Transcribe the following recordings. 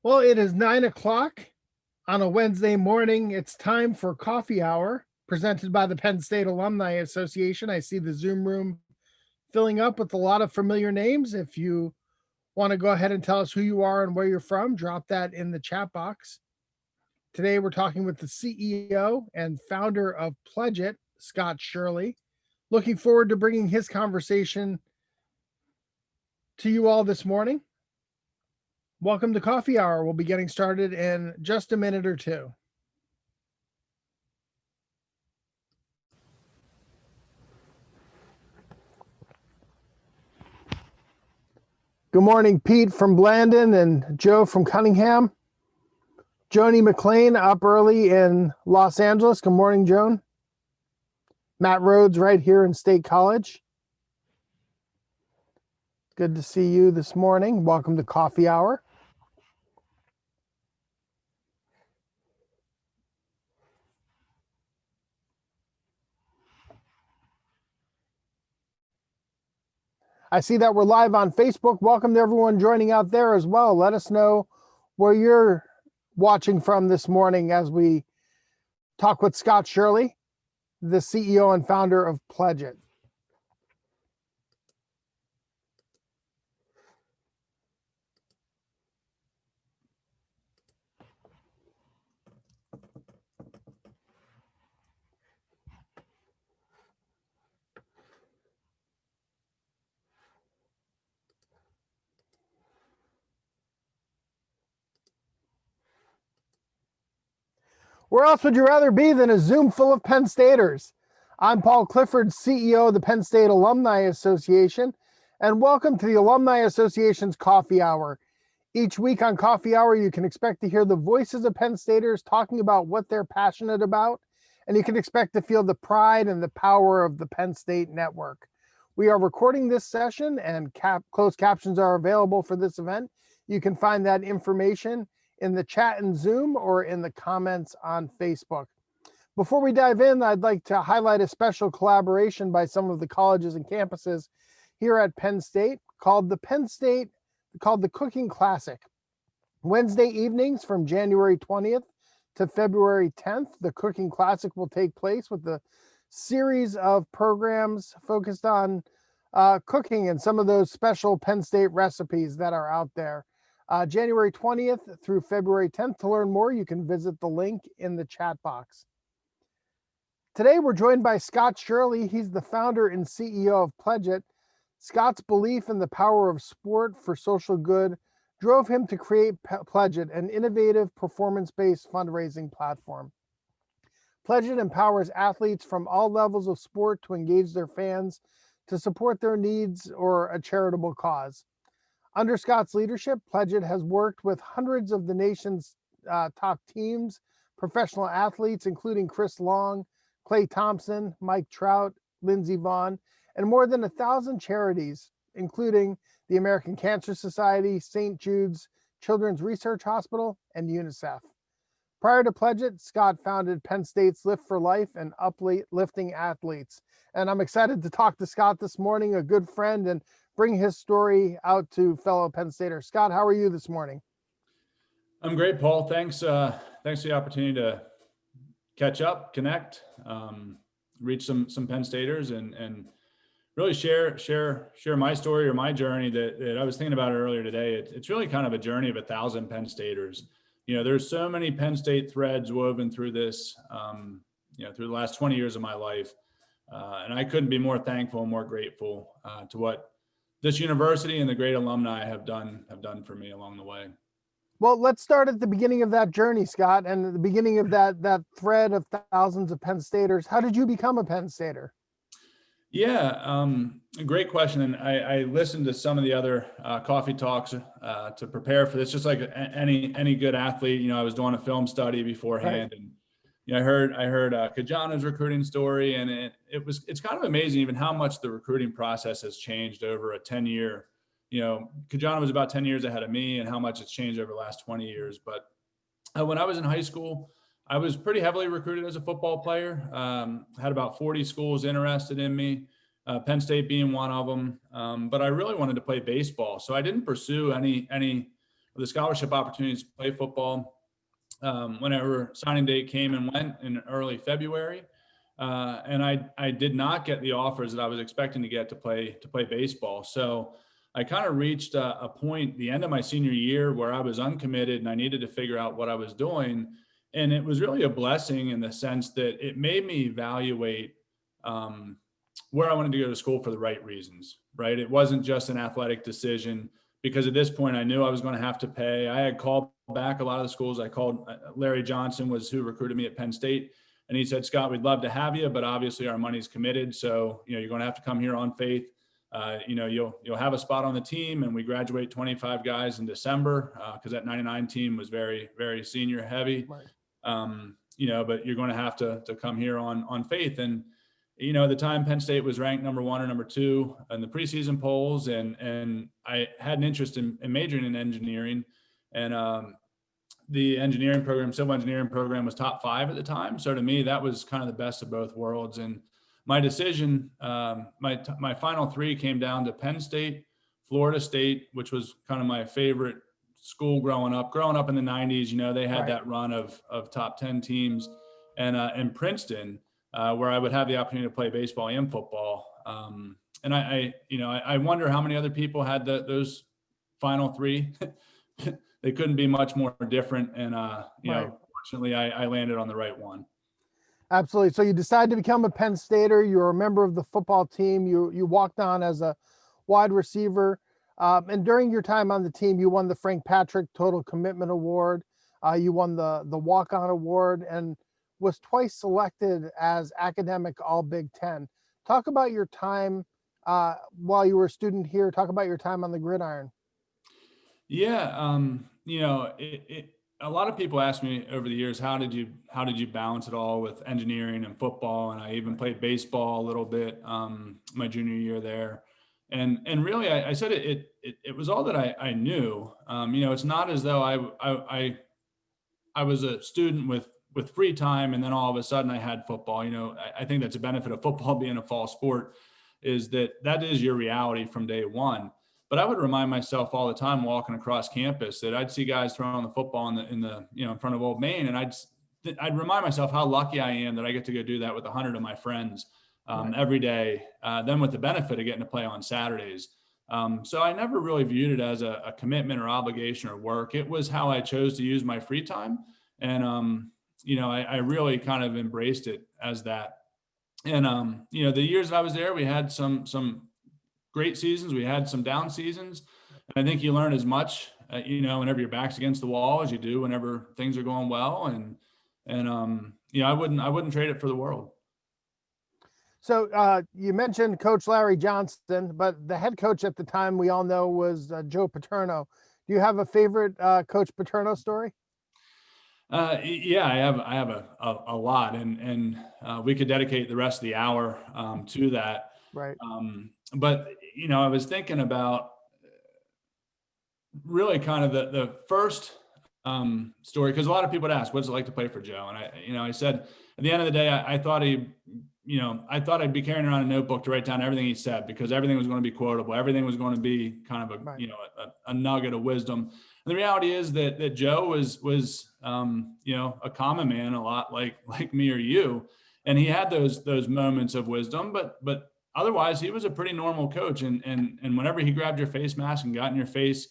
Well, it is 9 o'clock on a Wednesday morning. It's time for coffee hour presented by the Penn State Alumni Association. I see the Zoom room filling up with a lot of familiar names. If you want to go ahead and tell us who you are and where you're from, drop that in the chat box. Today, we're talking with the CEO and founder of Pledget, Scott Shirley. Looking forward to bringing his conversation to you all this morning. Welcome to Coffee Hour. We'll be getting started in just a minute or two. Good morning, Pete from Blandon and Joe from Cunningham. Joni McLean up early in Los Angeles. Good morning, Joan. Matt Rhodes right here in State College. Good to see you this morning. Welcome to Coffee Hour. I see that we're live on Facebook. Welcome to everyone joining out there as well. Let us know where you're watching from this morning as we talk with Scott Shirley, the CEO and founder of Pledget. Where else would you rather be than a Zoom full of Penn Staters? I'm Paul Clifford, CEO of the Penn State Alumni Association, and welcome to the Alumni Association's Coffee Hour. Each week on Coffee Hour, you can expect to hear the voices of Penn Staters talking about what they're passionate about, and you can expect to feel the pride and the power of the Penn State network. We are recording this session, and closed captions are available for this event. You can find that information in the chat in Zoom or in the comments on Facebook. Before we dive in, I'd like to highlight a special collaboration by some of the colleges and campuses here at Penn State called the Cooking Classic. Wednesday evenings from January 20th to February 10th, the Cooking Classic will take place with a series of programs focused on cooking and some of those special Penn State recipes that are out there. January 20th through February 10th. To learn more, you can visit the link in the chat box. Today, we're joined by Scott Shirley. He's the founder and CEO of Pledget. Scott's belief in the power of sport for social good drove him to create Pledget, an innovative performance-based fundraising platform. Pledget empowers athletes from all levels of sport to engage their fans, to support their needs or a charitable cause. Under Scott's leadership, Pledget has worked with hundreds of the nation's top teams, professional athletes, including Chris Long, Klay Thompson, Trout Lindsey Vonn, and more than 1,000 charities, including the American Cancer Society, St. Jude's Children's Research Hospital, and UNICEF. Prior to Pledget, Scott founded Penn State's Lift for Life and Uplifting Athletes. And I'm excited to talk to Scott this morning, a good friend, and bring his story out to fellow Penn Staters. Scott, how are you this morning? I'm great, Paul. Thanks for the opportunity to catch up, connect, reach some Penn Staters, and really share my story or my journey that I was thinking about it earlier today. It's really kind of a journey of 1,000 Penn Staters. You know, there's so many Penn State threads woven through this, through the last 20 years of my life. And I couldn't be more thankful and more grateful to what this university and the great alumni have done for me along the way. Well, let's start at the beginning of that journey, Scott, and at the beginning of that thread of thousands of Penn Staters. How did you become a Penn Stater? Yeah, a great question. And I listened to some of the other coffee talks to prepare for this, just like any good athlete. You know, I was doing a film study beforehand, right. And I heard Kajana's recruiting story, and it's kind of amazing even how much the recruiting process has changed over a 10-year. You know, Kajana was about 10 years ahead of me, and how much it's changed over the last 20 years. But when I was in high school, I was pretty heavily recruited as a football player. Had about 40 schools interested in me, Penn State being one of them. But I really wanted to play baseball, so I didn't pursue any the scholarship opportunities to play football whenever signing date came and went in early February. And I did not get the offers that I was expecting to get to play baseball. So I kind of reached a point, the end of my senior year, where I was uncommitted and I needed to figure out what I was doing. And it was really a blessing in the sense that it made me evaluate where I wanted to go to school for the right reasons, right? It wasn't just an athletic decision, because at this point I knew I was going to have to pay. I had called back a lot of the schools. I called Larry Johnson was who recruited me at Penn State. And he said, Scott, we'd love to have you, but obviously our money's committed. So, you're going to have to come here on faith. You'll have a spot on the team, and we graduate 25 guys in December because that 99 team was very, very senior heavy. Right. But you're going to have to come here on faith. And, at the time Penn State was ranked number 1 or number 2 in the preseason polls. And I had an interest in majoring in engineering, and the engineering program, civil engineering program, was top 5 at the time. So to me, that was kind of the best of both worlds. And my decision, my final 3 came down to Penn State, Florida State, which was kind of my favorite school growing up in the 90s. They had Right. that run of top 10 teams, and Princeton, where I would have the opportunity to play baseball and football. And I wonder how many other people had those final 3. They couldn't be much more different. And, Right. fortunately I landed on the right one. Absolutely. So you decided to become a Penn Stater. You were a member of the football team. You walked on as a wide receiver. And during your time on the team, you won the Frank Patrick Total Commitment Award. You won the Walk-On Award and was twice selected as academic All Big Ten. Talk about your time while you were a student here. Talk about your time on the gridiron. Yeah. A lot of people ask me over the years, how did you balance it all with engineering and football? And I even played baseball a little bit my junior year there. And really, I said it was all that I knew. It's not as though I was a student with free time and then all of a sudden I had football. I think that's a benefit of football being a fall sport, is that is your reality from day one. But I would remind myself all the time walking across campus that I'd see guys throwing the football in front of Old Main, and I'd remind myself how lucky I am that I get to go do that with 100 of my friends every day. Then with the benefit of getting to play on Saturdays. So I never really viewed it as a commitment or obligation or work. It was how I chose to use my free time, and I really kind of embraced it as that. And the years that I was there, we had some great seasons. We had some down seasons. And I think you learn as much, whenever your back's against the wall as you do whenever things are going well. And I wouldn't trade it for the world. So you mentioned Coach Larry Johnston, but the head coach at the time we all know was Joe Paterno. Do you have a favorite Coach Paterno story? Yeah, I have a lot, and we could dedicate the rest of the hour to that. Right. But I was thinking about really kind of the first story, because a lot of people would ask, what's it like to play for Joe? And I said, at the end of the day, I thought I'd be carrying around a notebook to write down everything he said, because everything was going to be quotable. Everything was going to be kind of a nugget of wisdom. And the reality is that Joe was a common man, a lot like me or you. And he had those moments of wisdom, but otherwise he was a pretty normal coach. And whenever he grabbed your face mask and got in your face,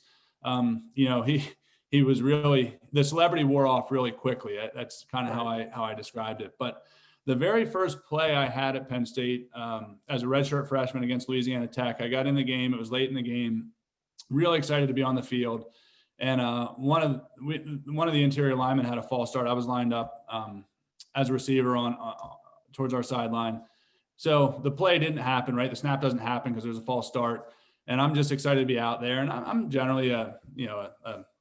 he was really, the celebrity wore off really quickly. That's kind of how I described it. But the very first play I had at Penn State as a redshirt freshman against Louisiana Tech, I got in the game. It was late in the game. Really excited to be on the field. And one of the interior linemen had a false start. I was lined up as a receiver on towards our sideline. So the play didn't happen, right? The snap doesn't happen because there's a false start. And I'm just excited to be out there. And I'm generally a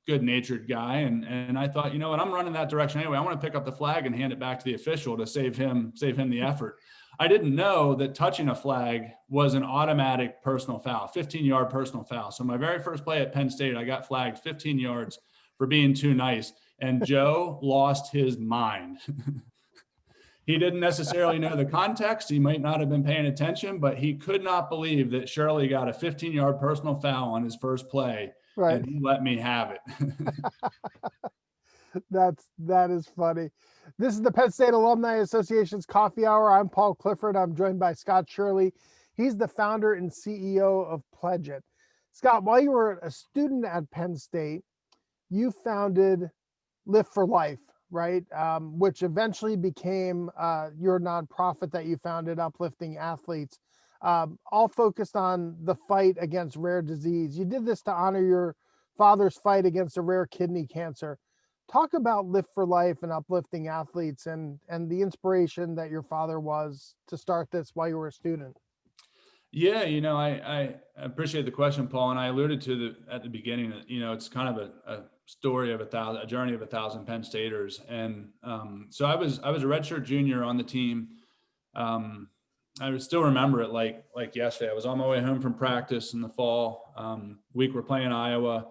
good-natured guy. And I thought, what, I'm running that direction anyway. I want to pick up the flag and hand it back to the official to save him the effort. I didn't know that touching a flag was an automatic personal foul, 15-yard personal foul. So my very first play at Penn State, I got flagged 15 yards for being too nice. And Joe lost his mind. he didn't necessarily know the context. He might not have been paying attention, but he could not believe that Shirley got a 15-yard personal foul on his first play, Right. and he let me have it. That is funny. This is the Penn State Alumni Association's Coffee Hour. I'm Paul Clifford. I'm joined by Scott Shirley. He's the founder and CEO of Pledget. Scott, while you were a student at Penn State, you founded Lift for Life, right? Which eventually became your nonprofit that you founded, Uplifting Athletes, all focused on the fight against rare disease. You did this to honor your father's fight against a rare kidney cancer. Talk about Lift for Life and Uplifting Athletes and the inspiration that your father was to start this while you were a student. Yeah, I appreciate the question, Paul, and I alluded to at the beginning that, it's kind of a story of a journey of 1,000 Penn Staters. And so I was a redshirt junior on the team. I still remember it like yesterday. I was on my way home from practice in the fall. Week we're playing Iowa.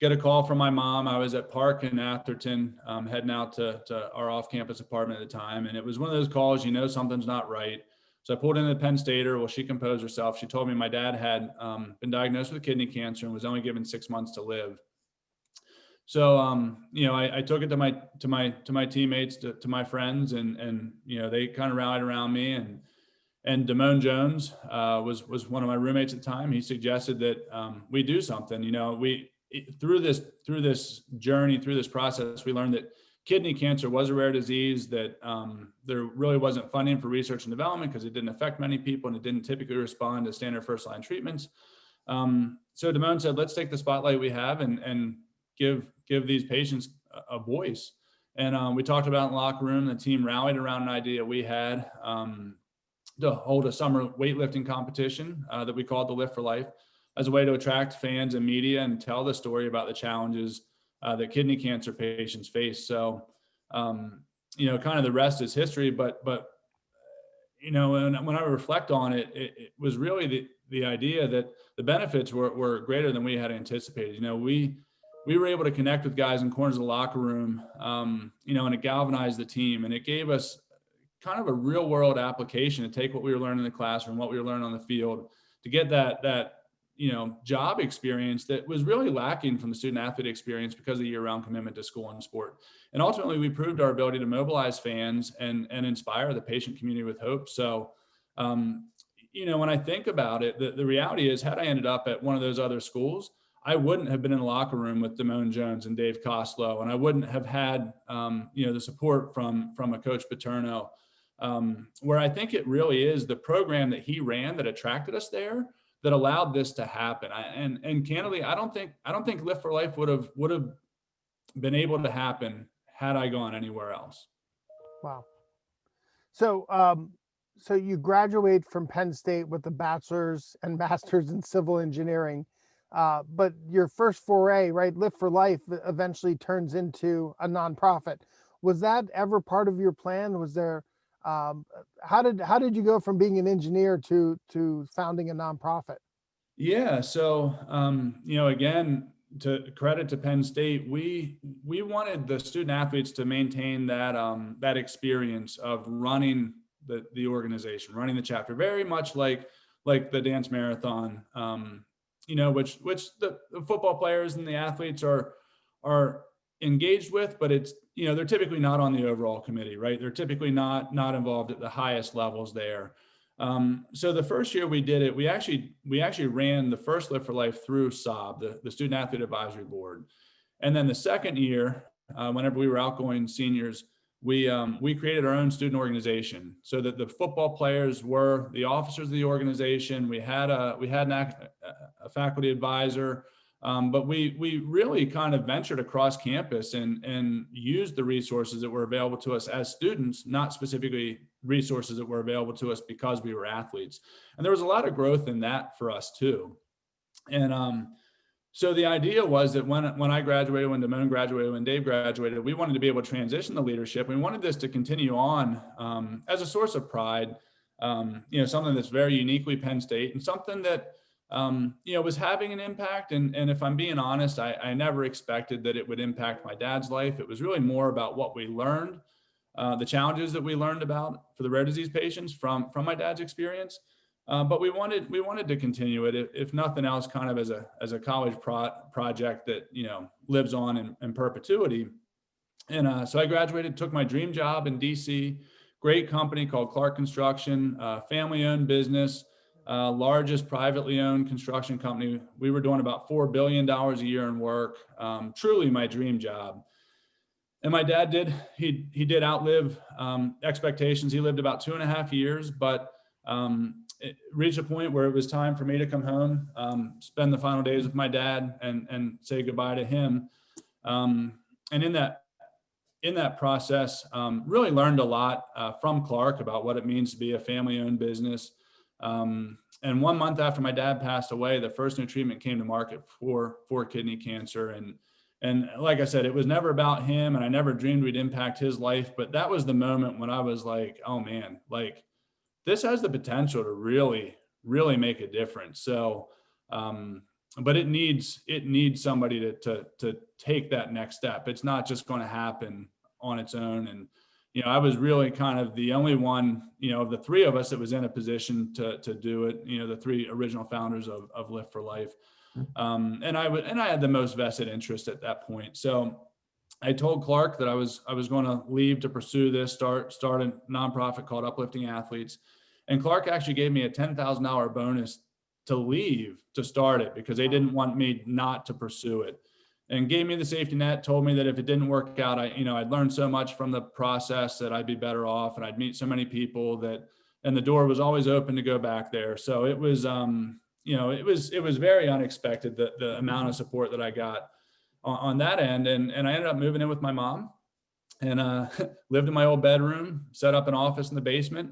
Get a call from my mom. I was at Park in Atherton, heading out to our off-campus apartment at the time. And it was one of those calls, something's not right. So I pulled into the Penn Stater. Well, she composed herself. She told me my dad had been diagnosed with kidney cancer and was only given 6 months to live. So, I took it to my teammates, to my friends, and they kind of rallied around me. And Damone Jones was one of my roommates at the time. He suggested that we do something. Through this journey, through this process, we learned that kidney cancer was a rare disease, that there really wasn't funding for research and development because it didn't affect many people and it didn't typically respond to standard first line treatments. So Damone said, let's take the spotlight we have and give these patients a voice. And we talked about it in the locker room. The team rallied around an idea we had to hold a summer weightlifting competition that we called the Lift for Life, as a way to attract fans and media and tell the story about the challenges that kidney cancer patients face. So, kind of the rest is history, but when I reflect on it, it was really the idea that the benefits were greater than we had anticipated. We were able to connect with guys in corners of the locker room, and it galvanized the team, and it gave us kind of a real world application to take what we were learning in the classroom, what we were learning on the field, to get that job experience that was really lacking from the student athlete experience because of the year-round commitment to school and sport. And ultimately, we proved our ability to mobilize fans and inspire the patient community with hope. So, when I think about it, the reality is, had I ended up at one of those other schools, I wouldn't have been in the locker room with Damone Jones and Dave Costlow, and I wouldn't have had, the support from a Coach Paterno, where I think it really is the program that he ran that attracted us there, that allowed this to happen. And candidly, I don't think Lift for Life would have been able to happen had I gone anywhere else. Wow. So, so you graduate from Penn State with a bachelor's and master's in civil engineering, but your first foray, right, Lift for Life, eventually turns into a nonprofit. Was that ever part of your plan? Was there how did you go from being an engineer to founding a nonprofit? Yeah. So, again, to credit to Penn State, we wanted the student athletes to maintain that experience of running the organization, running the chapter, very much like the dance marathon, which the football players and the athletes are engaged with, but it's, they're typically not on the overall committee, right? They're typically not involved at the highest levels there. So the first year we did it, we actually ran the first Lift for Life through SOB, the Student Athlete Advisory Board. And then the second year, whenever we were outgoing seniors, we created our own student organization so that the football players were the officers of the organization. We had a faculty advisor, but we really kind of ventured across campus and used the resources that were available to us as students, not specifically resources that were available to us because we were athletes. And there was a lot of growth in that for us too. And so the idea was that when I graduated, when Damone graduated, when Dave graduated, we wanted to be able to transition the leadership. We wanted this to continue on as a source of pride, something that's very uniquely Penn State and something that was having an impact. And if I'm being honest, I never expected that it would impact my dad's life. It was really more about what we learned the challenges that we learned about for the rare disease patients from my dad's experience. But we wanted to continue it, if nothing else, kind of as a college project that, lives on in perpetuity. And so I graduated, took my dream job in DC, great company called Clark Construction, family-owned business, largest privately owned construction company. We were doing about $4 billion a year in work, truly my dream job. And my dad he did outlive expectations. He lived about 2.5 years, but it reached a point where it was time for me to come home, spend the final days with my dad and say goodbye to him. And in that process, really learned a lot from Clark about what it means to be a family-owned business. And 1 month after my dad passed away, the first new treatment came to market for kidney cancer. And like I said, it was never about him, and I never dreamed we'd impact his life. But that was the moment when I was like, oh man, like this has the potential to really, really make a difference. So, but it needs somebody to take that next step. It's not just going to happen on its own. And, I was really kind of the only one, of the three of us that was in a position to do it, the three original founders of Lift for Life. And I had the most vested interest at that point. So I told Clark that I was going to leave to pursue this, start a nonprofit called Uplifting Athletes. And Clark actually gave me a $10,000 bonus to leave to start it because they didn't want me not to pursue it, and gave me the safety net, told me that if it didn't work out, I'd learned so much from the process that I'd be better off, and I'd meet so many people and the door was always open to go back there. So it was, it was very unexpected, the amount of support that I got on that end. And I ended up moving in with my mom and lived in my old bedroom, set up an office in the basement,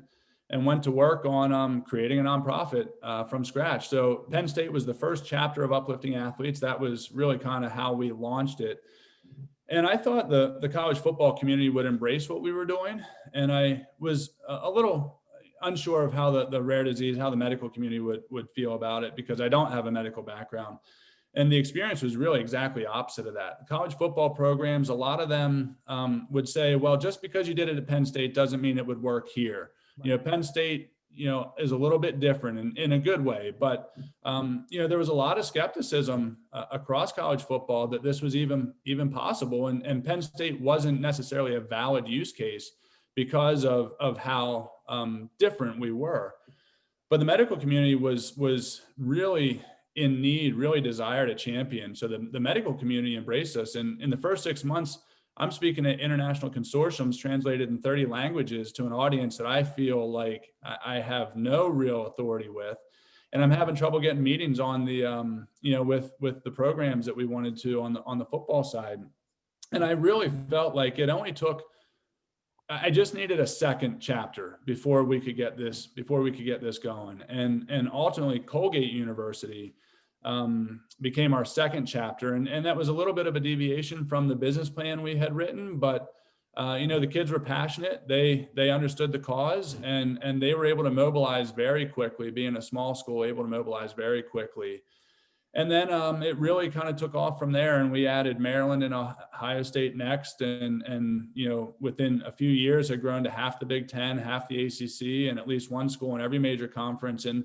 and went to work on creating a nonprofit from scratch. So Penn State was the first chapter of Uplifting Athletes. That was really kind of how we launched it. And I thought the college football community would embrace what we were doing. And I was a little unsure of how the rare disease, how the medical community would feel about it, because I don't have a medical background. And the experience was really exactly opposite of that. The college football programs, a lot of them would say, well, just because you did it at Penn State doesn't mean it would work here. Penn State, is a little bit different in a good way, but, there was a lot of skepticism across college football that this was even possible. And Penn State wasn't necessarily a valid use case because of how different we were. But the medical community was really in need, really desired a champion. So the medical community embraced us. And in the first 6 months, I'm speaking at international consortiums translated in 30 languages to an audience that I feel like I have no real authority with. And I'm having trouble getting meetings on the, with the programs that we wanted to on the football side. And I really felt like it only took, I just needed a second chapter before we could get this going. And ultimately Colgate University became our second chapter. And that was a little bit of a deviation from the business plan we had written, but the kids were passionate. They understood the cause and they were able to mobilize very quickly, being a small school, able to mobilize very quickly. And then it really kind of took off from there, and we added Maryland and Ohio State next. And within a few years had grown to half the Big Ten, half the ACC, and at least one school in every major conference. And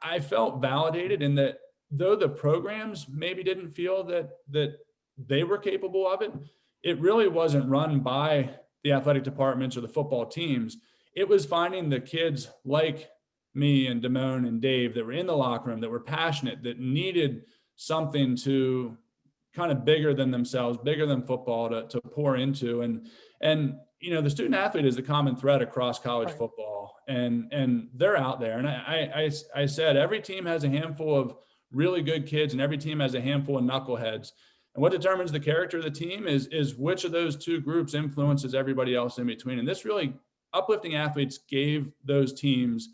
I felt validated in that, though the programs maybe didn't feel that they were capable of it, it really wasn't run by the athletic departments or the football teams. It was finding the kids like me and Damone and Dave that were in the locker room, that were passionate, that needed something to kind of bigger than themselves, bigger than football to pour into. And the student athlete is the common thread across college football, and they're out there. And I said, every team has a handful of really good kids and every team has a handful of knuckleheads. And what determines the character of the team is which of those two groups influences everybody else in between. And this really, Uplifting Athletes gave those teams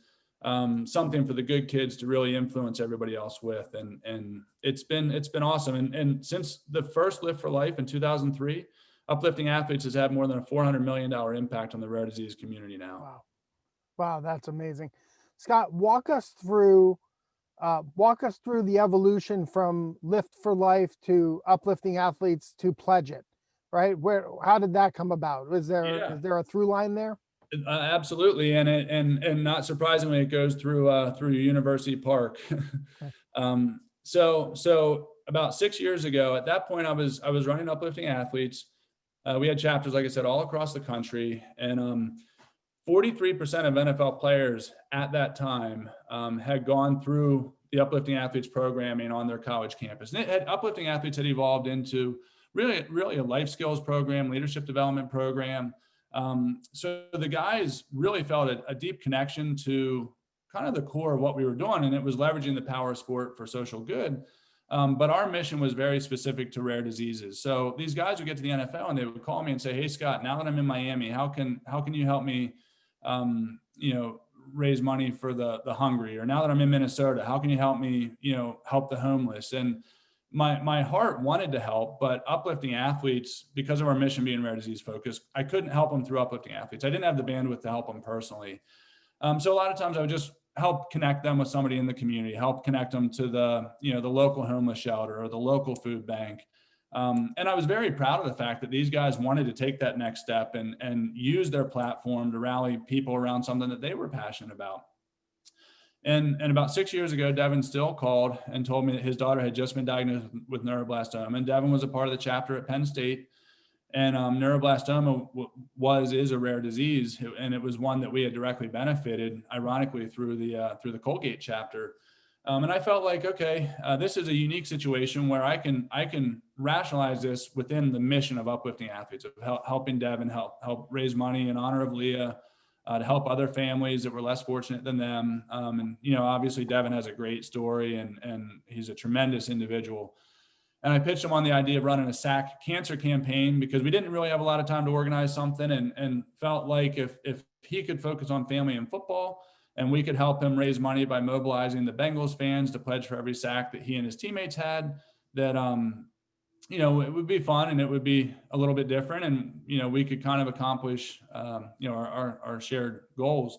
something for the good kids to really influence everybody else with. And it's been awesome. And since the first Lift for Life in 2003, Uplifting Athletes has had more than a $400 million impact on the rare disease community now. Wow, that's amazing. Scott, walk us through the evolution from Lift for Life to Uplifting Athletes to Pledget. right? How did that come about? Is Yeah. there a through line there? Absolutely, and not surprisingly, it goes through University Park. Okay. So about 6 years ago, at that point, I was running Uplifting Athletes. We had chapters, like I said, all across the country, and 43% of NFL players at that time had gone through the Uplifting Athletes programming on their college campus. And Uplifting Athletes had evolved into really a life skills program, leadership development program. So the guys really felt a deep connection to kind of the core of what we were doing, and it was leveraging the power of sport for social good. But our mission was very specific to rare diseases. So these guys would get to the NFL and they would call me and say, "Hey, Scott, now that I'm in Miami, how can you help me, raise money for the hungry? Or now that I'm in Minnesota, how can you help me, help the homeless?" And my heart wanted to help, but Uplifting Athletes, because of our mission being rare disease focused, I couldn't help them through Uplifting Athletes. I didn't have the bandwidth to help them personally. So a lot of times I would just help connect them with somebody in the community, help connect them to the local homeless shelter or the local food bank. And I was very proud of the fact that these guys wanted to take that next step and use their platform to rally people around something that they were passionate about. And about 6 years ago, Devin Still called and told me that his daughter had just been diagnosed with neuroblastoma. And Devin was a part of the chapter at Penn State. And neuroblastoma is a rare disease, and it was one that we had directly benefited, ironically, through the Colgate chapter. And I felt like, okay, this is a unique situation where I can rationalize this within the mission of Uplifting Athletes, of helping Devin help raise money in honor of Leah, to help other families that were less fortunate than them. And obviously Devin has a great story, and he's a tremendous individual. And I pitched him on the idea of running a SAC cancer campaign because we didn't really have a lot of time to organize something, and felt like if he could focus on family and football, and we could help him raise money by mobilizing the Bengals fans to pledge for every sack that he and his teammates had, that it would be fun and it would be a little bit different, and we could kind of accomplish our shared goals.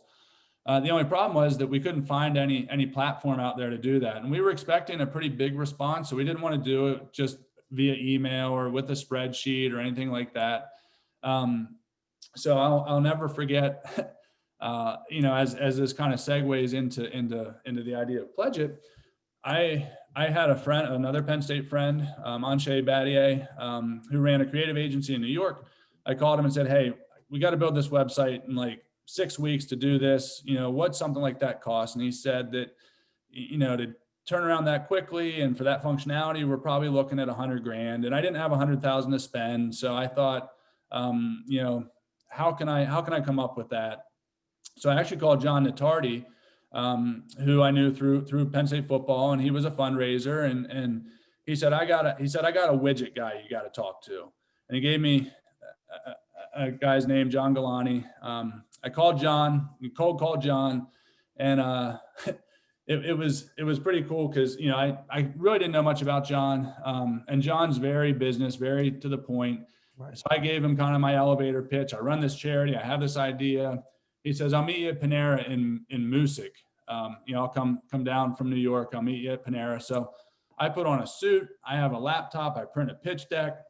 The only problem was that we couldn't find any platform out there to do that, and we were expecting a pretty big response, so we didn't want to do it just via email or with a spreadsheet or anything like that. So I'll never forget. As this kind of segues into the idea of Pledget, I had a friend, another Penn State friend, Anshay Battier, who ran a creative agency in New York. I called him and said, "Hey, we got to build this website in like 6 weeks to do this. What's something like that cost?" And he said that, to turn around that quickly and for that functionality, we're probably looking at $100,000. And I didn't have $100,000 to spend, so I thought, how can I come up with that? So I actually called John Nattardi, who I knew through Penn State football, and he was a fundraiser. And he said, I got a widget guy you got to talk to. And he gave me a guy's name, John Galani. I called John, cold called John, and it was pretty cool because I really didn't know much about John, and John's very business, very to the point. Right. So I gave him kind of my elevator pitch. I run this charity. I have this idea. He says, "I'll meet you at Panera in Moosic. I'll come down from New York. I'll meet you at Panera." So I put on a suit. I have a laptop. I print a pitch deck,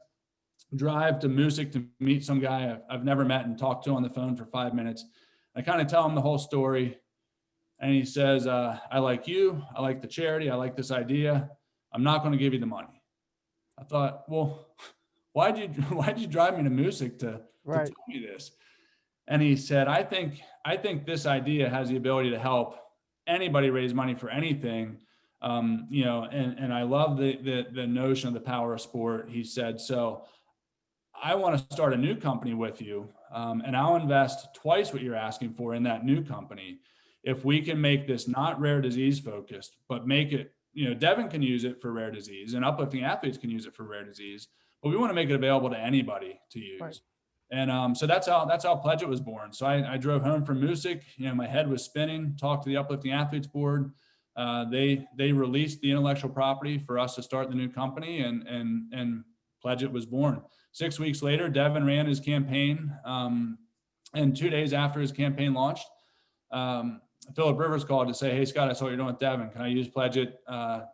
drive to Moosic to meet some guy I've never met and talk to on the phone for 5 minutes. I kind of tell him the whole story. And he says, "I like you. I like the charity. I like this idea. I'm not going to give you the money." I thought, well, why'd you drive me to Moosic to tell me this? And he said, I think this idea has the ability to help anybody raise money for anything. And I love the notion of the power of sport. He said, "So I want to start a new company with you, and I'll invest twice what you're asking for in that new company. If we can make this not rare disease focused, but make it, Devin can use it for rare disease and Uplifting Athletes can use it for rare disease, but we want to make it available to anybody to use." Right. And so that's how Pledget was born. So I drove home from Moosic. My head was spinning. Talked to the Uplifting Athletes board. They released the intellectual property for us to start the new company, and Pledget was born. 6 weeks later, Devin ran his campaign, and 2 days after his campaign launched, Philip Rivers called to say, "Hey, Scott, I saw what you're doing with Devin. Can I use Pledget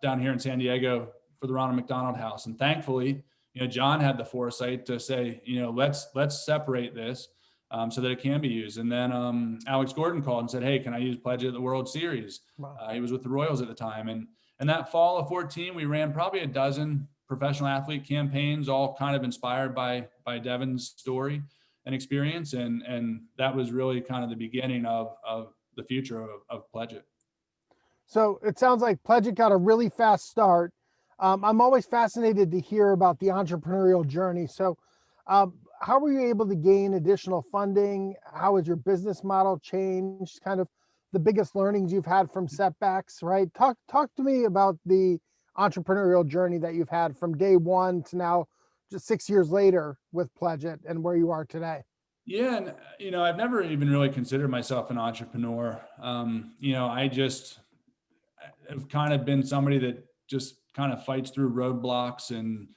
down here in San Diego for the Ronald McDonald House?" And thankfully, John had the foresight to say, let's separate this so that it can be used. And then Alex Gordon called and said, hey, can I use Pledget at the World Series? Wow. He was with the Royals at the time. And that fall of 14, we ran probably a dozen professional athlete campaigns, all kind of inspired by Devin's story and experience. And that was really kind of the beginning of the future of Pledget. So it sounds like Pledget got a really fast start. I'm always fascinated to hear about the entrepreneurial journey. So how were you able to gain additional funding? How has your business model changed? Kind of the biggest learnings you've had from setbacks, right? Talk to me about the entrepreneurial journey that you've had from day one to now, just 6 years later with Pledget and where you are today. Yeah. And, I've never even really considered myself an entrepreneur. I just have kind of been somebody that just kind of fights through roadblocks and,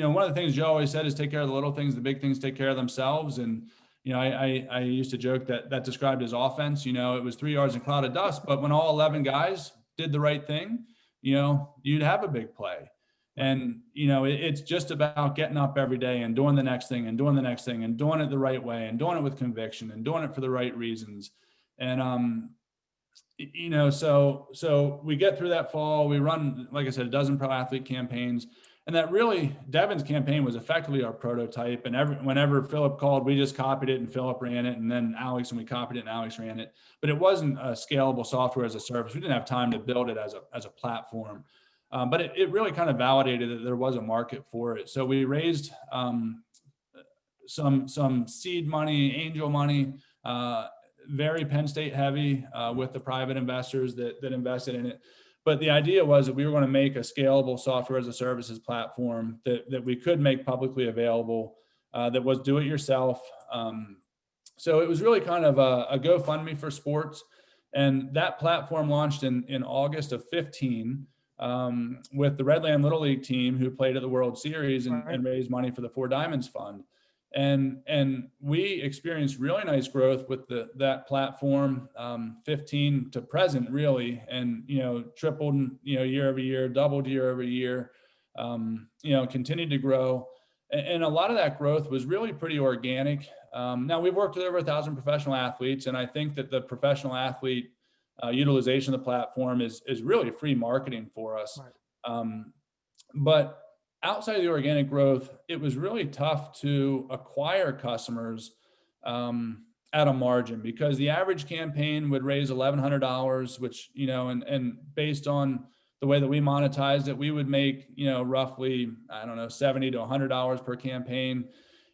one of the things Joe always said is take care of the little things, the big things take care of themselves. And, I used to joke that described as offense. It was 3 yards and a cloud of dust, but when all 11 guys did the right thing, you'd have a big play. And, it's just about getting up every day and doing the next thing and doing the next thing and doing it the right way and doing it with conviction and doing it for the right reasons. And, so we get through that fall, we run, like I said, a dozen pro athlete campaigns. And that really, Devin's campaign was effectively our prototype. And whenever Philip called, we just copied it and Philip ran it. And then Alex, and we copied it and Alex ran it. But it wasn't a scalable software as a service. We didn't have time to build it as a platform. But it really kind of validated that there was a market for it. So we raised some seed money, angel money, very Penn State heavy with the private investors that invested in it. But the idea was that we were going to make a scalable software as a services platform that we could make publicly available, that was do it yourself. So it was really kind of a GoFundMe for sports. And that platform launched in August of 15 with the Redland Little League team who played at the World Series and raised money for the Four Diamonds Fund. And we experienced really nice growth with that platform, 15 to present really, and, tripled, year over year, doubled year over year, continued to grow. And a lot of that growth was really pretty organic. Now we've worked with over 1,000 professional athletes, and I think that the professional athlete utilization of the platform is really free marketing for us. Right. But outside of the organic growth, it was really tough to acquire customers at a margin because the average campaign would raise $1,100, which, and based on the way that we monetized it, we would make, roughly, $70 to $100 per campaign.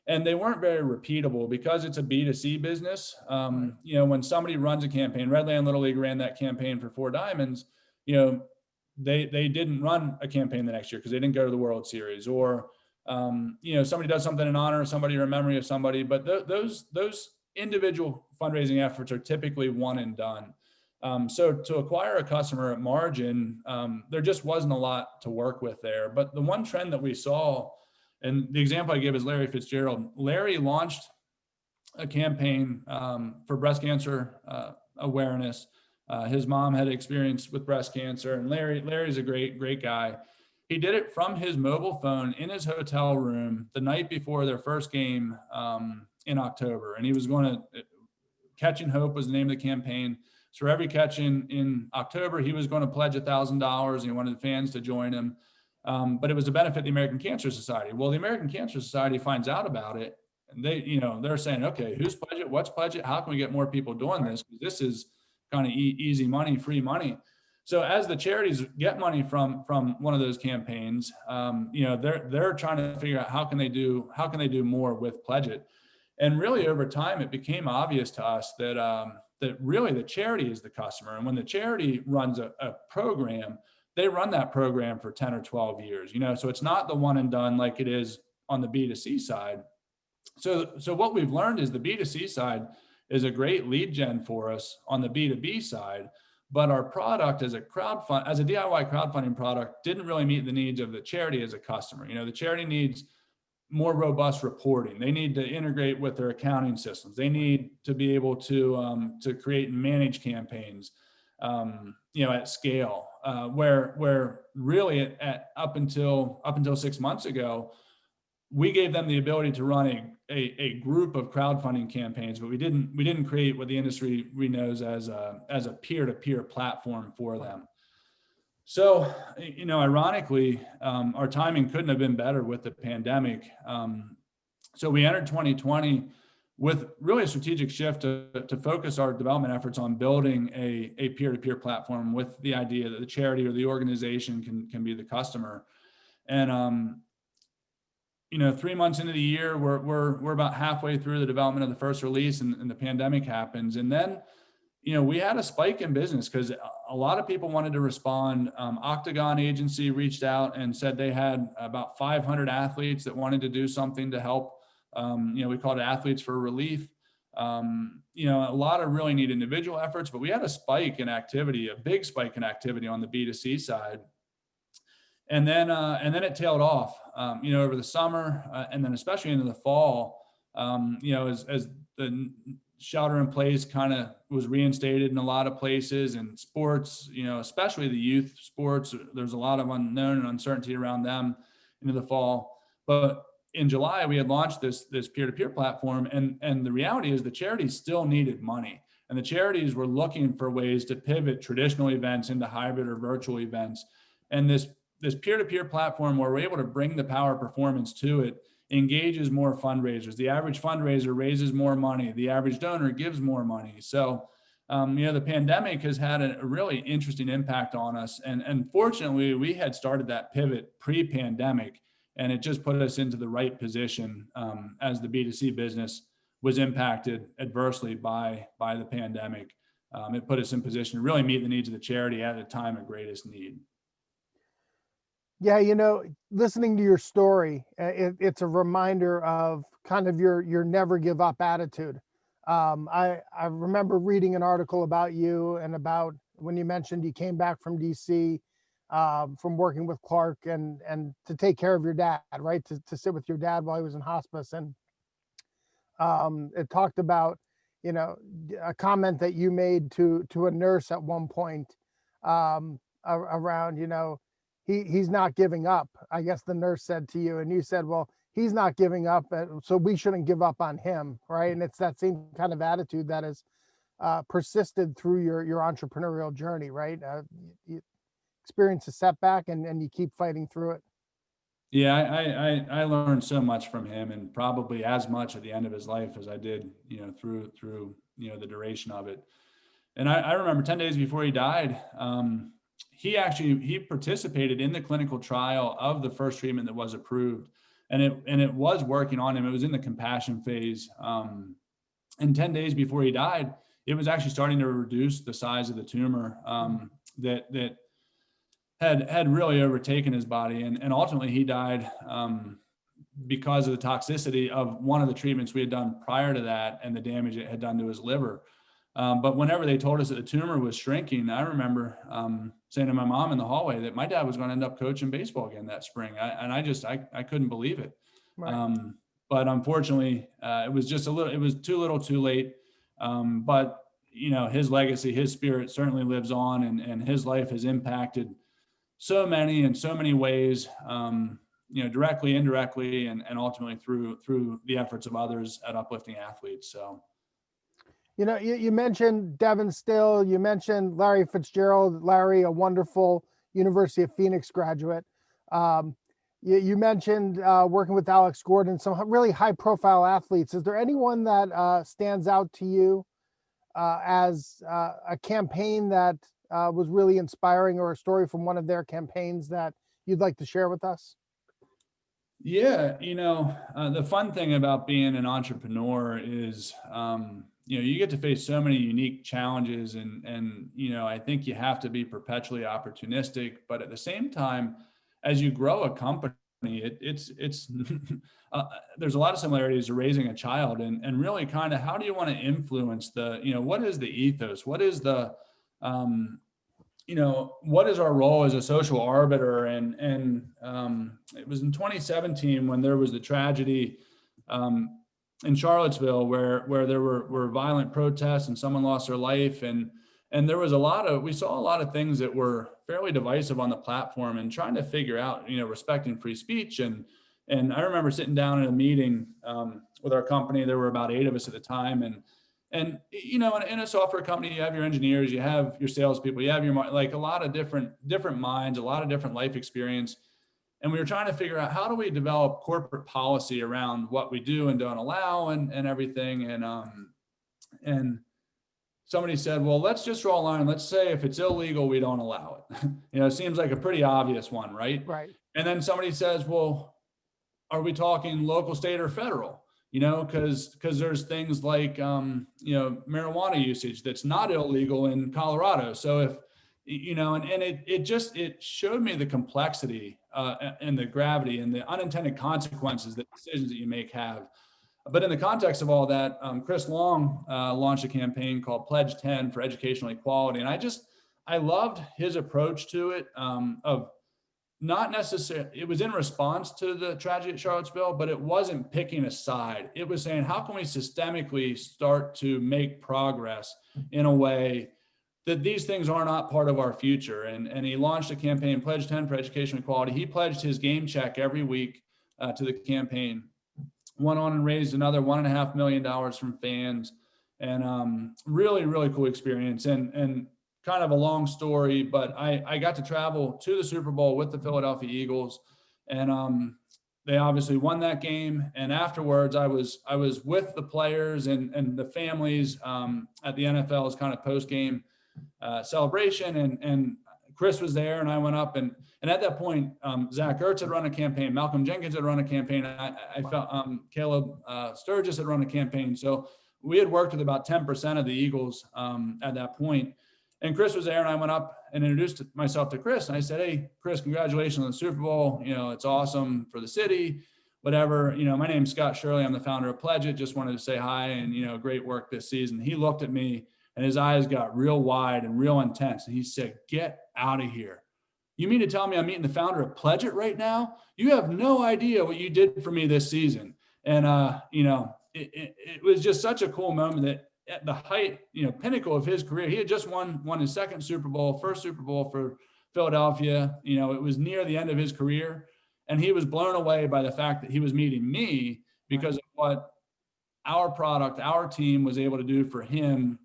And they weren't very repeatable because it's a B2C business. When somebody runs a campaign, Redland Little League ran that campaign for Four Diamonds, they didn't run a campaign the next year because they didn't go to the World Series, or somebody does something in honor of somebody or in memory of somebody. But those individual fundraising efforts are typically one and done. So to acquire a customer at margin, there just wasn't a lot to work with there. But the one trend that we saw, and the example I give is Larry Fitzgerald. Larry launched a campaign for breast cancer awareness. His mom had experience with breast cancer, and Larry's a great guy. He did it from his mobile phone in his hotel room the night before their first game in October. And he was going to, Catching Hope was the name of the campaign. So for every catch in October, he was going to pledge $1,000, and he wanted fans to join him. But it was to benefit the American Cancer Society. Well, the American Cancer Society finds out about it, and they're saying, okay, who's Pledget? What's Pledget? How can we get more people doing this? Because this is kind of easy money, free money. So as the charities get money from one of those campaigns, they're trying to figure out how can they do more with Pledget. And really over time, it became obvious to us that really the charity is the customer. And when the charity runs a program, they run that program for 10 or 12 years, so it's not the one and done like it is on the B2C side. So what we've learned is the B2C side is a great lead gen for us on the B2B side, but our product as a DIY crowdfunding product didn't really meet the needs of the charity as a customer. The charity needs more robust reporting. They need to integrate with their accounting systems. They need to be able to create and manage campaigns. at scale, where really up until 6 months ago, we gave them the ability to run a group of crowdfunding campaigns, but we didn't create what the industry knows as a peer-to-peer platform for them. So, ironically, our timing couldn't have been better with the pandemic. So we entered 2020 with really a strategic shift to focus our development efforts on building a peer-to-peer platform with the idea that the charity or the organization can be the customer. And 3 months into the year, we're about halfway through the development of the first release, and the pandemic happens. And then, we had a spike in business because a lot of people wanted to respond. Octagon Agency reached out and said they had about 500 athletes that wanted to do something to help. We called it Athletes for Relief. A lot of really neat individual efforts, but we had a spike in activity, a big spike in activity on the B2C side. And then it tailed off, over the summer, and then especially into the fall, as the shelter in place kind of was reinstated in a lot of places, and sports, especially the youth sports, there's a lot of unknown and uncertainty around them into the fall. But in July, we had launched this peer-to-peer platform, and the reality is the charities still needed money, and the charities were looking for ways to pivot traditional events into hybrid or virtual events. And this peer-to-peer platform, where we're able to bring the power of performance to it, engages more fundraisers. The average fundraiser raises more money. The average donor gives more money. So, the pandemic has had a really interesting impact on us. And fortunately, we had started that pivot pre-pandemic, and it just put us into the right position as the B2C business was impacted adversely by the pandemic. It put us in position to really meet the needs of the charity at a time of greatest need. Yeah, listening to your story, it's a reminder of kind of your never give up attitude. I remember reading an article about you and about when you mentioned you came back from DC from working with Clark and to take care of your dad, right? To sit with your dad while he was in hospice. And it talked about, a comment that you made to a nurse at one point around, he's not giving up. I guess the nurse said to you, and you said, well, he's not giving up, so we shouldn't give up on him, right? And it's that same kind of attitude that has persisted through your entrepreneurial journey, right? You experience a setback and you keep fighting through it. Yeah, I learned so much from him, and probably as much at the end of his life as I did, through the duration of it. And I remember 10 days before he died, he participated in the clinical trial of the first treatment that was approved, and it was working on him. It was in the compassion phase. And 10 days before he died, it was actually starting to reduce the size of the tumor that had really overtaken his body. And ultimately he died because of the toxicity of one of the treatments we had done prior to that and the damage it had done to his liver. But whenever they told us that the tumor was shrinking, I remember saying to my mom in the hallway that my dad was going to end up coaching baseball again that spring. I couldn't believe it. Right. But unfortunately, it was too little too late. But his legacy, his spirit certainly lives on, and his life has impacted so many in so many ways, directly, indirectly, and ultimately through the efforts of others at Uplifting Athletes. So. You mentioned Devin Still, you mentioned Larry Fitzgerald. Larry, a wonderful University of Phoenix graduate. You mentioned working with Alex Gordon, some really high profile athletes. Is there anyone that stands out to you as a campaign that was really inspiring, or a story from one of their campaigns that you'd like to share with us? Yeah, the fun thing about being an entrepreneur is, you get to face so many unique challenges, and I think you have to be perpetually opportunistic. But at the same time, as you grow a company, it's there's a lot of similarities to raising a child, and really kind of how do you want to influence what is the ethos? What is the what is our role as a social arbiter? And it was in 2017 when there was the tragedy in Charlottesville where there were violent protests and someone lost their life. And And we saw a lot of things that were fairly divisive on the platform, and trying to figure out, respecting free speech. And I remember sitting down in a meeting with our company. There were about 8 of us at the time. And in a software company, you have your engineers, you have your salespeople, you have like a lot of different minds, a lot of different life experience. And we were trying to figure out, how do we develop corporate policy around what we do and don't allow, and everything. And somebody said, well, let's just draw a line. Let's say if it's illegal, we don't allow it. It seems like a pretty obvious one, right? Right. And then somebody says, well, are we talking local, state, or federal? Because there's things like, marijuana usage that's not illegal in Colorado. So if, and it showed me the complexity and the gravity and the unintended consequences that decisions that you make have. But in the context of all that, Chris Long launched a campaign called Pledge 10 for educational equality. And I loved his approach to it, of not necessarily, it was in response to the tragedy at Charlottesville, but it wasn't picking a side. It was saying, how can we systemically start to make progress in a way that these things are not part of our future? And he launched a campaign, Pledge 10 for educational equality. He pledged his game check every week to the campaign. Went on and raised another $1.5 million from fans, and really, really cool experience. And kind of a long story, but I got to travel to the Super Bowl with the Philadelphia Eagles, and they obviously won that game. And afterwards, I was with the players and the families at the NFL's kind of post game celebration, and Chris was there, and I went up, and at that point, Zach Ertz had run a campaign, Malcolm Jenkins had run a campaign, I felt Caleb Sturgis had run a campaign. So we had worked with about 10% of the Eagles at that point. And Chris was there, and I went up and introduced myself to Chris. And I said, hey, Chris, congratulations on the Super Bowl. It's awesome for the city, whatever. My name's Scott Shirley. I'm the founder of Pledget. Just wanted to say hi, and, great work this season. He looked at me, and his eyes got real wide and real intense. And he said, get out of here. You mean to tell me I'm meeting the founder of Pledget right now? You have no idea what you did for me this season. And, it was just such a cool moment that at the height, pinnacle of his career, he had just won his second Super Bowl, first Super Bowl for Philadelphia. It was near the end of his career. And he was blown away by the fact that he was meeting me because of what our product, our team was able to do for him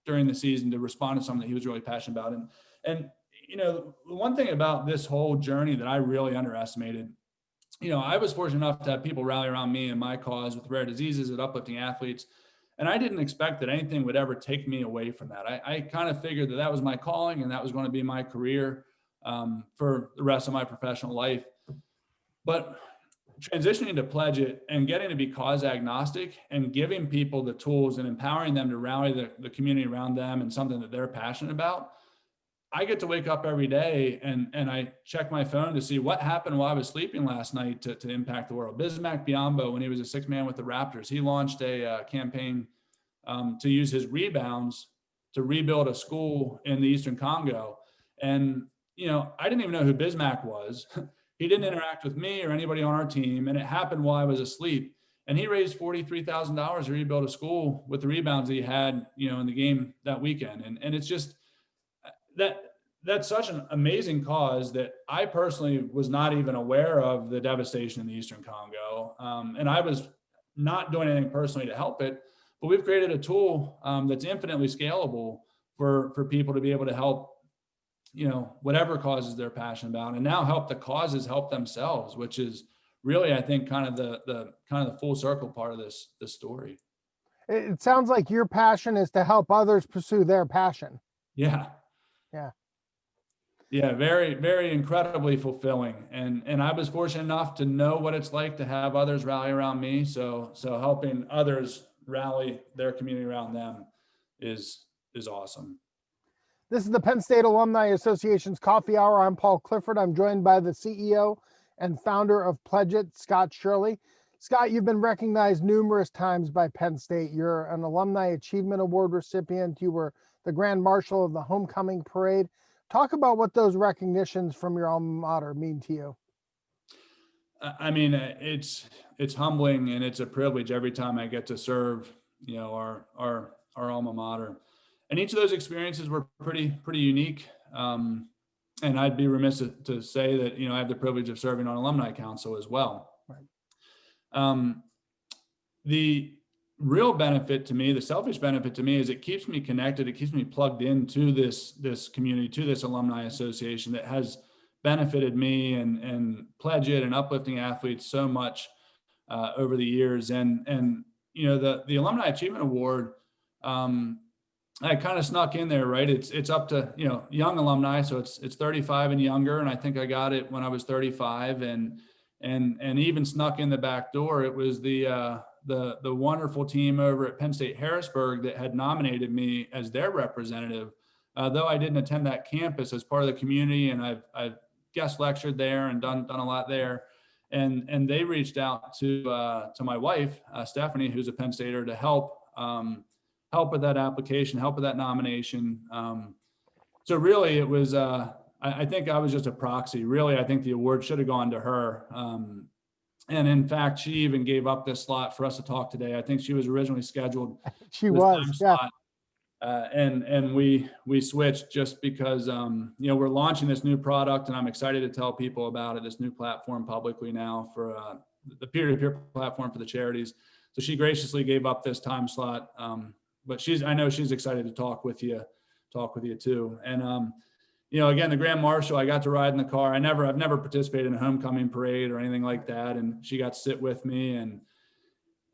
during the season to respond to something that he was really passionate about. And the one thing about this whole journey that I really underestimated, I was fortunate enough to have people rally around me and my cause with rare diseases at Uplifting Athletes. And I didn't expect that anything would ever take me away from that. I kind of figured that was my calling, and that was going to be my career for the rest of my professional life. But transitioning to Pledget and getting to be cause agnostic and giving people the tools and empowering them to rally the community around them and something that they're passionate about, I get to wake up every day and I check my phone to see what happened while I was sleeping last night to impact the world. Bismack Biyombo, when he was a sixth man with the Raptors, he launched a campaign to use his rebounds to rebuild a school in the Eastern Congo. And, I didn't even know who Bismack was. He didn't interact with me or anybody on our team. And it happened while I was asleep. And he raised $43,000 to rebuild a school with the rebounds that he had, in the game that weekend. And it's just, that's such an amazing cause that I personally was not even aware of the devastation in the Eastern Congo. And I was not doing anything personally to help it, but we've created a tool that's infinitely scalable for people to be able to help, whatever causes they're passionate about, and now help the causes help themselves, which is really, I think, kind of the full circle part of this story. It sounds like your passion is to help others pursue their passion. Yeah. Yeah. Yeah, very, very incredibly fulfilling. And I was fortunate enough to know what it's like to have others rally around me. So helping others rally their community around them is awesome. This is the Penn State Alumni Association's Coffee Hour. I'm Paul Clifford. I'm joined by the CEO and founder of Pledget, Scott Shirley. Scott, you've been recognized numerous times by Penn State. You're an Alumni Achievement Award recipient. You were the Grand Marshal of the Homecoming Parade. Talk about what those recognitions from your alma mater mean to you. I mean, it's humbling, and it's a privilege every time I get to serve, our alma mater. and each of those experiences were pretty unique. And I'd be remiss to say that, I have the privilege of serving on Alumni Council as well. Right. The real benefit to me, the selfish benefit to me, is it keeps me connected. It keeps me plugged into this community, to this alumni association that has benefited me and Pledget and Uplifting athletes so much over the years. And the Alumni Achievement Award, I kind of snuck in there, right? It's up to, young alumni. So it's 35 and younger. And I think I got it when I was 35 and even snuck in the back door. It was the wonderful team over at Penn State Harrisburg that had nominated me as their representative. Though I didn't attend that campus, as part of the community, and I've guest lectured there and done a lot there. And they reached out to my wife, Stephanie, who's a Penn Stater, to help with that application, help with that nomination. So really it was, I think I was just a proxy. Really, I think the award should have gone to her. And in fact, she even gave up this slot for us to talk today. I think she was originally scheduled. She was, yeah. Slot. And we switched just because, we're launching this new product, and I'm excited to tell people about it, this new platform publicly now for the peer-to-peer platform for the charities. So she graciously gave up this time slot. But I know she's excited to talk with you too. And, again, the Grand Marshal, I got to ride in the car. I've never participated in a homecoming parade or anything like that. And she got to sit with me, and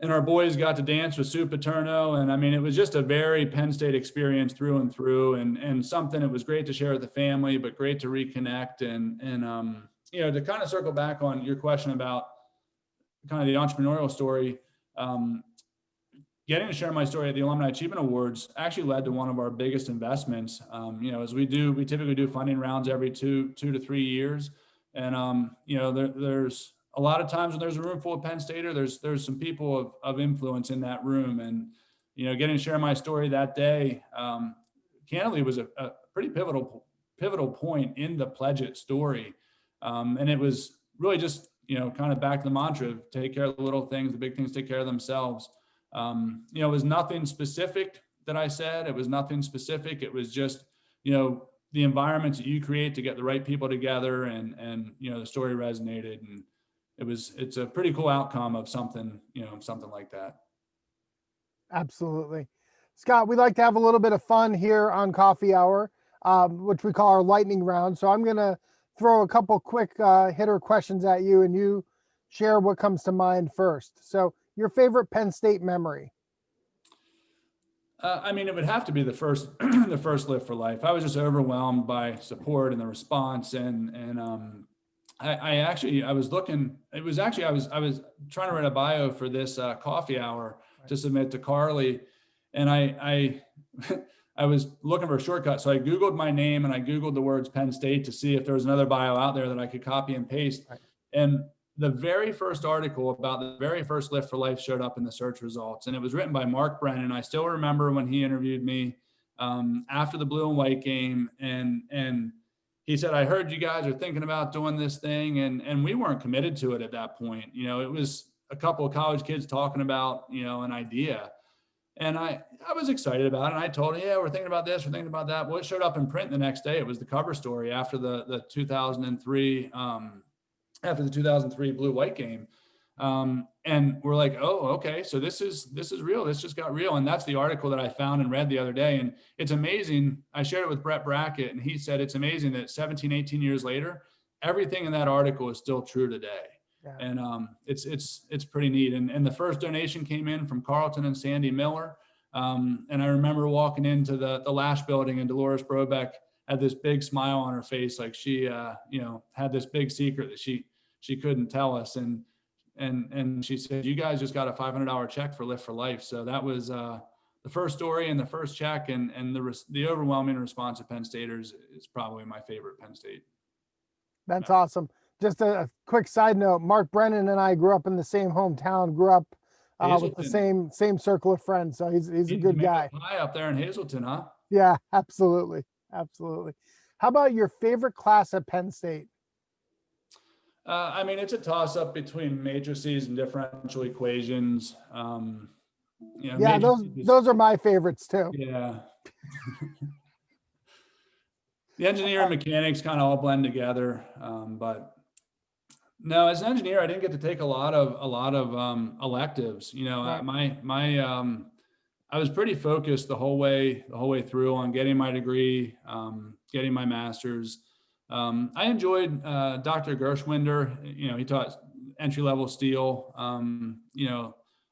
our boys got to dance with Sue Paterno. And I mean, it was just a very Penn State experience through and through, and something that was great to share with the family, but great to reconnect. And to kind of circle back on your question about kind of the entrepreneurial story, getting to share my story at the Alumni Achievement Awards actually led to one of our biggest investments. As we typically do funding rounds every two to 3 years. And, there's a lot of times when there's a room full of Penn Stater, there's some people of influence in that room. And, getting to share my story that day, candidly was a pretty pivotal point in the Pledget story. And it was really just, kind of back to the mantra of take care of the little things, the big things take care of themselves. It was nothing specific that I said. It was nothing specific. It was just, the environments that you create to get the right people together, and the story resonated, and it's a pretty cool outcome of something like that. Absolutely. Scott, we like to have a little bit of fun here on Coffee Hour, which we call our lightning round. So I'm going to throw a couple quick hitter questions at you, and you share what comes to mind first. So your favorite Penn State memory? It would have to be the first Lift for Life. I was just overwhelmed by support and the response. I was looking, I was trying to write a bio for this coffee hour to submit to Carly. And I was looking for a shortcut. So I Googled my name and I Googled the words Penn State to see if there was another bio out there that I could copy and paste. Right. And the very first article about the very first Lift for Life showed up in the search results, and it was written by Mark Brennan. I still remember when he interviewed me after the blue and white game, and he said, "I heard you guys are thinking about doing this thing," and we weren't committed to it at that point. It was a couple of college kids talking about an idea, and I was excited about it. And I told him, "Yeah, we're thinking about this, we're thinking about that." Well, it showed up in print the next day. It was the cover story after the 2003. After the 2003 blue-white game. And we're like, oh, okay. So this is real. This just got real. And that's the article that I found and read the other day. And it's amazing. I shared it with Brett Brackett, and he said, it's amazing that 17, 18 years later, everything in that article is still true today. Yeah. And it's pretty neat. And the first donation came in from Carlton and Sandy Miller. And I remember walking into the Lash building, and Dolores Brobeck had this big smile on her face, like she, had this big secret that she couldn't tell us. And she said, "You guys just got a $500 check for Lift for Life." So that was the first story and the first check, and the overwhelming response of Penn Staters is probably my favorite Penn State. That's awesome. Just a quick side note: Mark Brennan and I grew up in the same hometown. Grew up with the same circle of friends. So he's a good guy. High up there in Hazleton, huh? Yeah, absolutely. Absolutely. How about your favorite class at Penn State? It's a toss-up between matrices and differential equations. Those are my favorites too. Yeah, The engineer and mechanics kind of all blend together. But no, as an engineer, I didn't get to take a lot of electives. Right. I was pretty focused the whole way through on getting my degree, getting my master's. I enjoyed Dr. Gershwinder. He taught entry-level steel.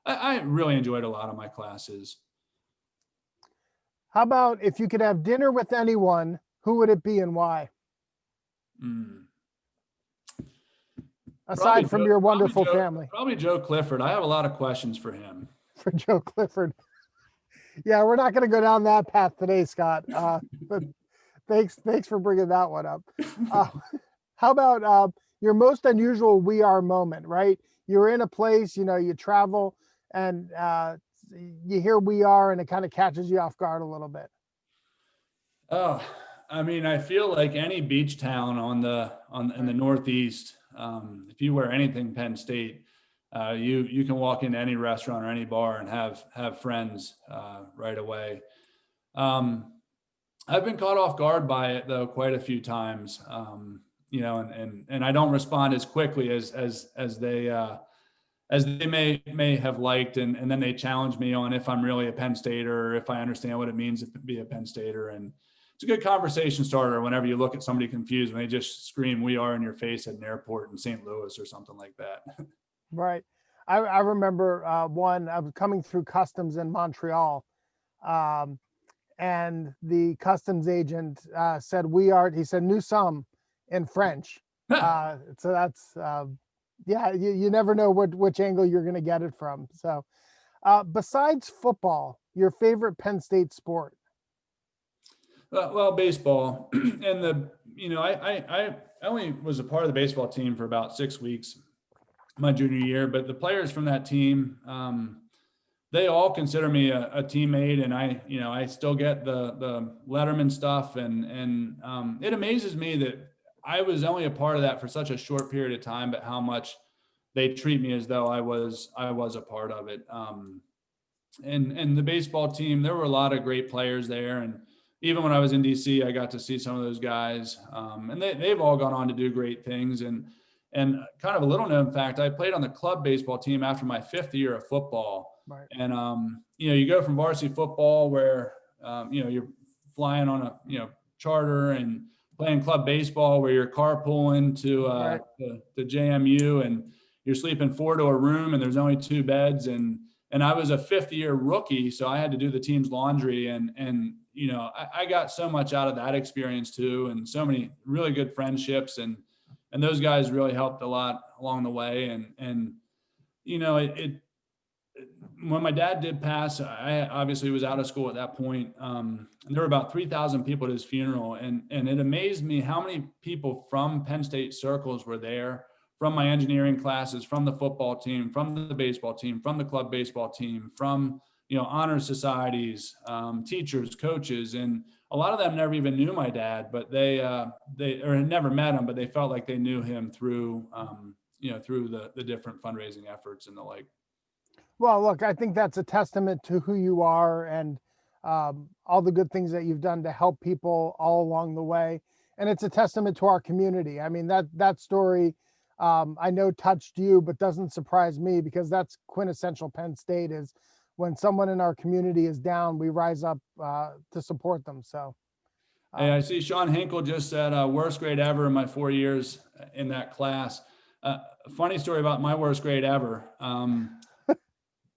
I really enjoyed a lot of my classes. How about if you could have dinner with anyone, who would it be and why? Aside from your wonderful family. Probably Joe Clifford. I have a lot of questions for him. For Joe Clifford. Yeah, we're not going to go down that path today, Scott. But thanks for bringing that one up. How about your most unusual we are moment, right? You're in a place, you travel and you hear we are and it kind of catches you off guard a little bit. Oh, I mean, I feel like any beach town in the Northeast, if you wear anything Penn State, you can walk into any restaurant or any bar and have friends right away. I've been caught off guard by it though quite a few times, and I don't respond as quickly as they may have liked, and then they challenge me on if I'm really a Penn Stater or if I understand what it means to be a Penn Stater. And it's a good conversation starter whenever you look at somebody confused when they just scream "We are" in your face at an airport in St. Louis or something like that. Right. I remember I was coming through customs in Montreal, and the customs agent said "we are." He said "nous sommes" in French. So that's yeah. You never know which angle you're going to get it from. So, besides football, your favorite Penn State sport? Well, baseball, and I only was a part of the baseball team for about 6 weeks my junior year, but the players from that team, they all consider me a teammate, and I still get the Letterman stuff, and it amazes me that I was only a part of that for such a short period of time, but how much they treat me as though I was a part of it. And the baseball team, there were a lot of great players there, and even when I was in DC, I got to see some of those guys, and they've all gone on to do great things. And kind of a little known fact, I played on the club baseball team after my 5th year of football. Right. And, you go from varsity football where, you're flying on a, charter, and playing club baseball where you're carpooling to Right. the JMU, and you're sleeping 4 to a room and there's only 2 beds. And I was a 5th year rookie, so I had to do the team's laundry. And I got so much out of that experience too, and so many really good friendships, and those guys really helped a lot along the way. And when my dad did pass, I obviously was out of school at that point. And there were about 3,000 people at his funeral, and it amazed me how many people from Penn State circles were there, from my engineering classes, from the football team, from the baseball team, from the club baseball team, from honor societies, teachers, coaches, and a lot of them never even knew my dad, but they had never met him, but they felt like they knew him through through the different fundraising efforts and the like. Well, look, I think that's a testament to who you are and all the good things that you've done to help people all along the way, and it's a testament to our community. I mean, that story I know touched you, but doesn't surprise me, because that's quintessential Penn State. Is when someone in our community is down, we rise up to support them. So, hey, I see Sean Hinkle just said worst grade ever in my 4 years in that class. Funny story about my worst grade ever.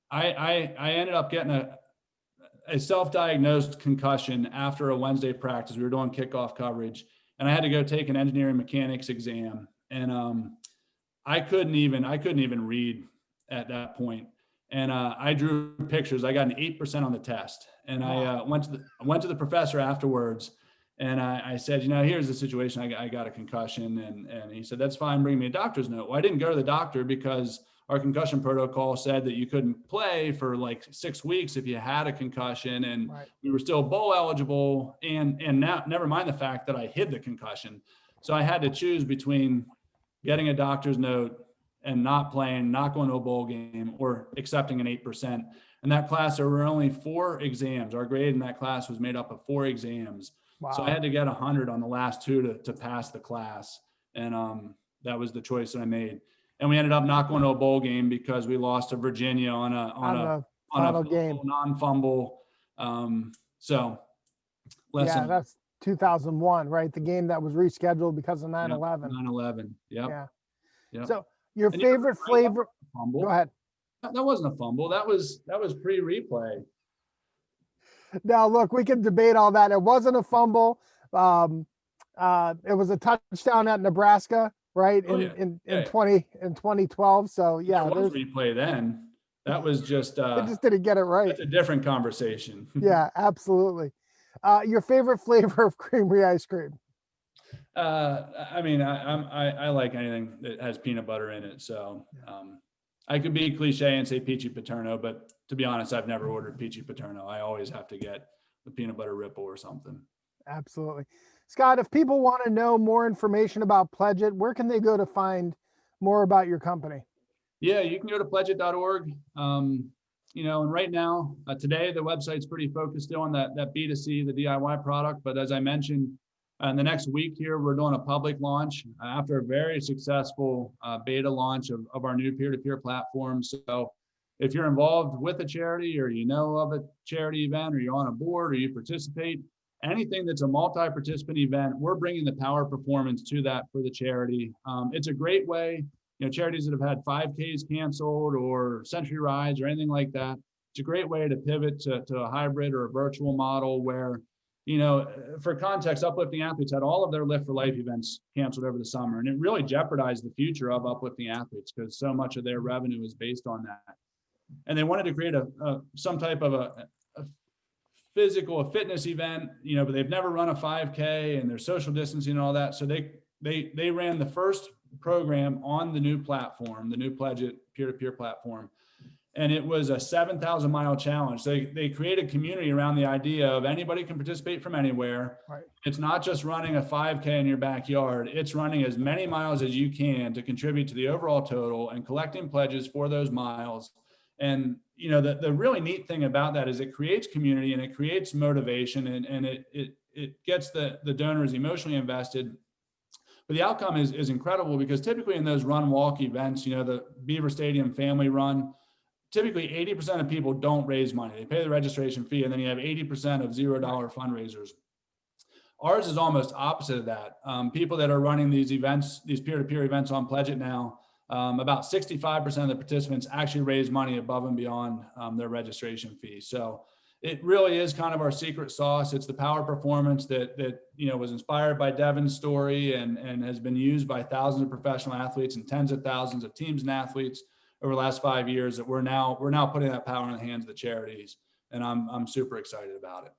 I ended up getting a self-diagnosed concussion after a Wednesday practice. We were doing kickoff coverage, and I had to go take an engineering mechanics exam, and I couldn't even read at that point. And I drew pictures. I got an 8% on the test. And I went to the professor afterwards, and I said, here's the situation. I got a concussion. And he said, that's fine. Bring me a doctor's note. Well, I didn't go to the doctor because our concussion protocol said that you couldn't play for like 6 weeks if you had a concussion, and Right. we were still bowl eligible. And now, never mind the fact that I hid the concussion. So I had to choose between getting a doctor's note, and not playing, not going to a bowl game, or accepting an 8%. In that class, there were only 4 exams. Our grade in that class was made up of 4 exams. Wow. So I had to get 100 on the last 2 to pass the class. And that was the choice that I made. And we ended up not going to a bowl game because we lost to Virginia on a final game, non-fumble. So lesson. Yeah, that's 2001, right? The game that was rescheduled because of 9/11. 9/11. Yep. Yeah. Yep. So your favorite flavor? Fumble. Go ahead. That wasn't a fumble. That was pre-replay. Now, look, we can debate all that. It wasn't a fumble. It was a touchdown at Nebraska, right? In 2012. So yeah, there was replay then. That was just they just didn't get it right. That's a different conversation. Yeah, absolutely. Your favorite flavor of creamery ice cream? I mean, I like anything that has peanut butter in it. So I could be cliche and say peachy paterno, but to be honest, I've never ordered peachy paterno. I always have to get the peanut butter ripple or something. Absolutely. Scott, if people want to know more information about Pledget, where can they go to find more about your company? Yeah, you can go to pledget.org. And right now, today, the website's pretty focused still on that B2C, the DIY product. But as I mentioned, in the next week here, we're doing a public launch after a very successful beta launch of our new peer-to-peer platform. So if you're involved with a charity, or you know of a charity event, or you're on a board, or you participate, anything that's a multi-participant event, we're bringing the power performance to that for the charity. It's a great way, charities that have had 5Ks canceled or century rides or anything like that. It's a great way to pivot to a hybrid or a virtual model where, for context, Uplifting Athletes had all of their Lift for Life events canceled over the summer. And it really jeopardized the future of Uplifting Athletes because so much of their revenue is based on that. And they wanted to create some type of a fitness event, but they've never run a 5K and there's social distancing and all that. So they ran the first program on the new platform, the new Pledget peer-to-peer platform. And it was a 7,000-mile challenge. They created community around the idea of anybody can participate from anywhere. Right. It's not just running a 5K in your backyard. It's running as many miles as you can to contribute to the overall total and collecting pledges for those miles. And, the really neat thing about that is it creates community and it creates motivation and it gets the donors emotionally invested. But the outcome is incredible because typically in those run walk events, the Beaver Stadium family run, typically 80% of people don't raise money. They pay the registration fee and then you have 80% of $0 fundraisers. Ours is almost opposite of that. People that are running these events, these peer-to-peer events on Pledget now, about 65% of the participants actually raise money above and beyond their registration fee. So it really is kind of our secret sauce. It's the power performance that was inspired by Devin's story and has been used by thousands of professional athletes and tens of thousands of teams and athletes over the last 5 years that we're now putting that power in the hands of the charities. And I'm super excited about it.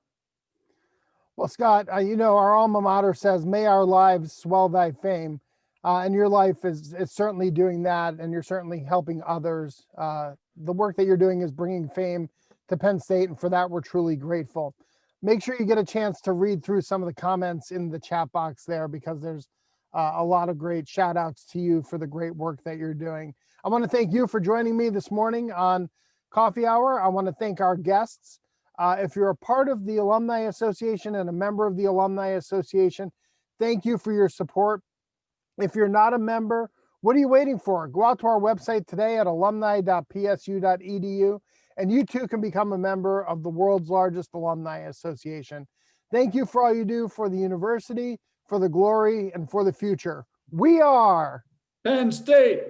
Well, Scott, our alma mater says, may our lives swell thy fame. And your life is certainly doing that. And you're certainly helping others. The work that you're doing is bringing fame to Penn State. And for that, we're truly grateful. Make sure you get a chance to read through some of the comments in the chat box there, because there's a lot of great shout outs to you for the great work that you're doing. I want to thank you for joining me this morning on Coffee Hour. I want to thank our guests. If you're a part of the Alumni Association and a member of the Alumni Association, thank you for your support. If you're not a member, what are you waiting for? Go out to our website today at alumni.psu.edu, and you too can become a member of the world's largest alumni association. Thank you for all you do for the university, for the glory, and for the future. We are Penn State.